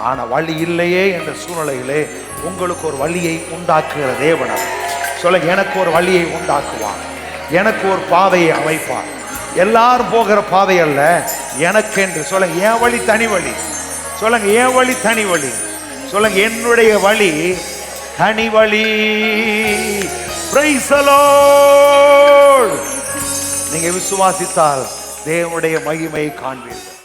ஆனா வழி இல்லையே என்ற சூழ்நிலையிலே உங்களுக்கு ஒரு வழியை உண்டாக்குகிற தேவன். சொல்லுங்க, எனக்கு ஒரு வழியை உண்டாக்குவார், எனக்கு ஒரு பாதையை அமைப்பார். எல்லாரும் போகிற பாதை அல்ல, எனக்கு என்று. சொல்லுங்க, என் வழி தனி வழி. சொல்லுங்க, என் வழி தனி வழி. சொல்லுங்க, என்னுடைய வழி தனி வழி. Praise the Lord. நீங்க விசுவாசித்தால் தேவனுடைய மகிமையை காண்பீர்கள்.